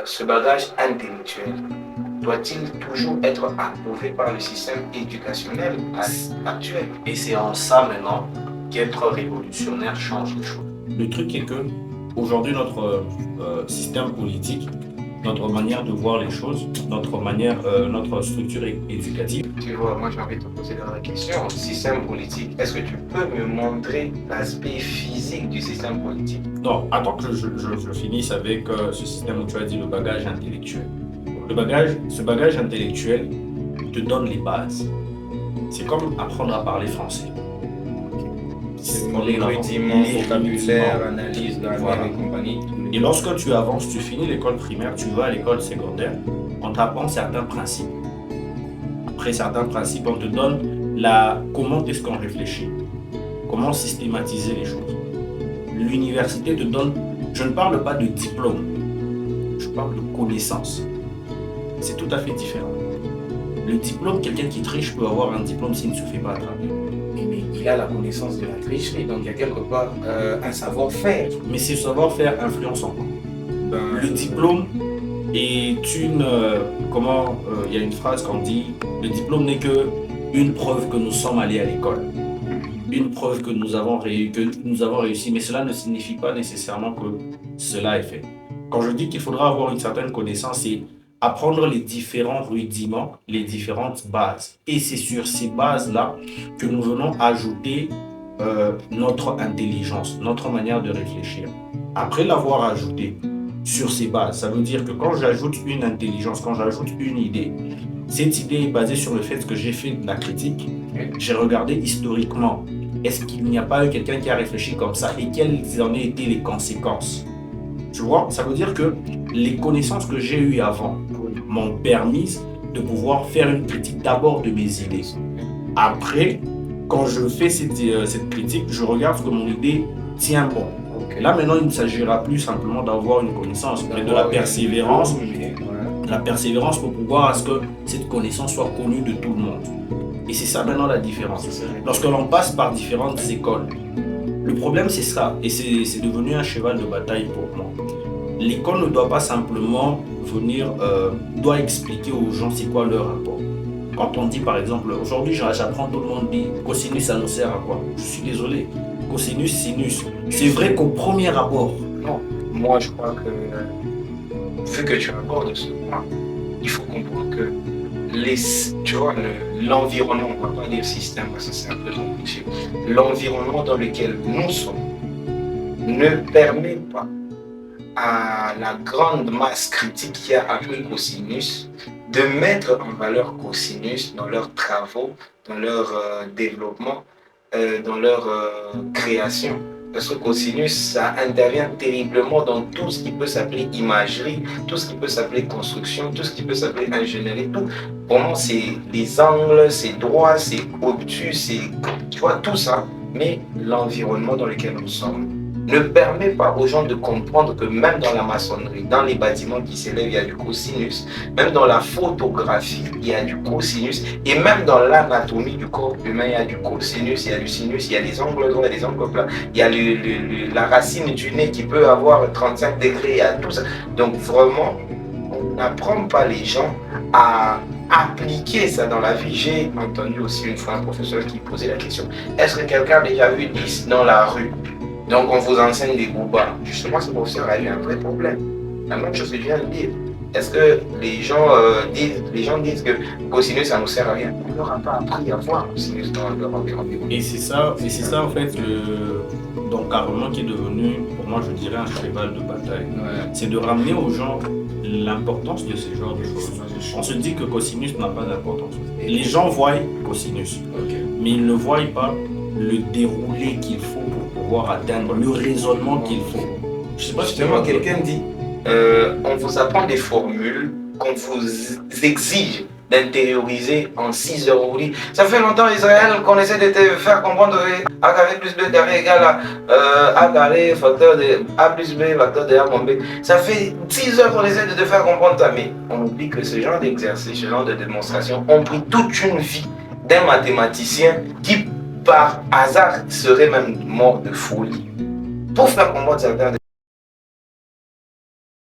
ce bagage intellectuel doit-il toujours être approuvé par le système éducationnel actuel? Et c'est en ça maintenant qu'être révolutionnaire change les choses. Le truc est que aujourd'hui notre système politique, notre manière de voir les choses, notre structure éducative. Tu vois, moi j'ai envie de te poser la question. Système politique, est-ce que tu peux me montrer l'aspect physique du système politique? Non, attends que je finisse avec ce système où tu as dit le bagage intellectuel. Ce bagage intellectuel te donne les bases. C'est comme apprendre à parler français. Les rudiments, vocabulaire, analyse, grammaire et compagnie. Et lorsque tu avances, tu finis l'école primaire, tu vas à l'école secondaire, on t'apprend certains principes. Après certains principes, on te donne comment est-ce qu'on réfléchit, comment systématiser les choses. L'université te donne, je ne parle pas de diplôme, je parle de connaissance. C'est tout à fait différent. Le diplôme, quelqu'un qui triche peut avoir un diplôme s'il ne se fait pas attraper. Mais il a la connaissance de la tricherie, donc il y a quelque part un savoir-faire. Mais ce savoir-faire influence en quoi? Le diplôme est une... il y a une phrase qu'on dit, le diplôme n'est qu'une preuve que nous sommes allés à l'école. Une preuve que nous avons réussi, mais cela ne signifie pas nécessairement que cela est fait. Quand je dis qu'il faudra avoir une certaine connaissance, c'est apprendre les différents rudiments, les différentes bases. Et c'est sur ces bases-là que nous venons ajouter notre intelligence, notre manière de réfléchir. Après l'avoir ajouté sur ces bases, ça veut dire que quand j'ajoute une intelligence, quand j'ajoute une idée, cette idée est basée sur le fait que j'ai fait de la critique, j'ai regardé historiquement, est-ce qu'il n'y a pas eu quelqu'un qui a réfléchi comme ça et quelles en ont été les conséquences? Tu vois, ça veut dire que les connaissances que j'ai eues avant m'ont permis de pouvoir faire une critique d'abord de mes idées. Après, quand je fais cette critique, je regarde que mon idée tient bon. Là maintenant, il ne s'agira plus simplement d'avoir une connaissance, mais de la persévérance. La persévérance pour pouvoir à ce que cette connaissance soit connue de tout le monde. Et c'est ça maintenant la différence. Lorsque l'on passe par différentes écoles, le problème c'est ça, et c'est devenu un cheval de bataille pour moi. L'école ne doit pas simplement doit expliquer aux gens c'est quoi leur rapport. Quand on dit par exemple, aujourd'hui j'apprends, tout le monde dit cosinus ça nous sert à quoi? Je suis désolé, cosinus, sinus. C'est vrai qu'au premier rapport. Non, moi je crois que vu que tu abordes ce point, il faut comprendre que l'environnement, on ne va pas dire système parce que c'est un peu compliqué, l'environnement dans lequel nous sommes ne permet pas à la grande masse critique qui a appris cosinus de mettre en valeur cosinus dans leurs travaux, dans leur développement, dans leur création. Parce que cosinus, ça intervient terriblement dans tout ce qui peut s'appeler imagerie, tout ce qui peut s'appeler construction, tout ce qui peut s'appeler ingénierie, tout. Pour moi, c'est les angles, c'est droit, c'est obtus, tu vois, tout ça. Mais l'environnement dans lequel nous sommes ne permet pas aux gens de comprendre que même dans la maçonnerie, dans les bâtiments qui s'élèvent, il y a du cosinus. Même dans la photographie, il y a du cosinus. Et même dans l'anatomie du corps humain, il y a du cosinus, il y a du sinus, il y a les angles droits et les angles plats. Il y a la racine du nez qui peut avoir 35 degrés, il y a tout ça. Donc vraiment, on n'apprend pas les gens à appliquer ça dans la vie. J'ai entendu aussi une fois un professeur qui posait la question, est-ce que quelqu'un a déjà vu 10 dans la rue? Donc on vous enseigne des boubas. Justement, ce professeur a eu un vrai problème. La même chose que je viens de dire. Est-ce que les gens disent que cosinus ça ne nous sert à rien? On ne leur a pas appris à voir cosinus dans leur environnement. Et c'est ça en fait l'encadrement qui est devenu, pour moi je dirais, un cheval de bataille. Ouais. C'est de ramener aux gens l'importance de ce genre de choses. On se dit que cosinus n'a pas d'importance. Les gens voient cosinus, mais ils ne voient pas le déroulé qu'il faut pour pouvoir atteindre, le raisonnement qu'il faut. Je sais pas, justement, quelqu'un dit on vous apprend des formules qu'on vous exige d'intérioriser en 6 heures. On dit, ça fait longtemps Israël qu'on essaie de te faire comprendre A carré plus B carré égale à A carré facteur de A plus B facteur de A moins B. Ça fait 6 heures qu'on essaie de te faire comprendre ça, mais on oublie que ce genre d'exercice, ce genre de démonstration ont pris toute une vie d'un mathématicien qui par hasard serait même mort de folie pour faire comprendre certains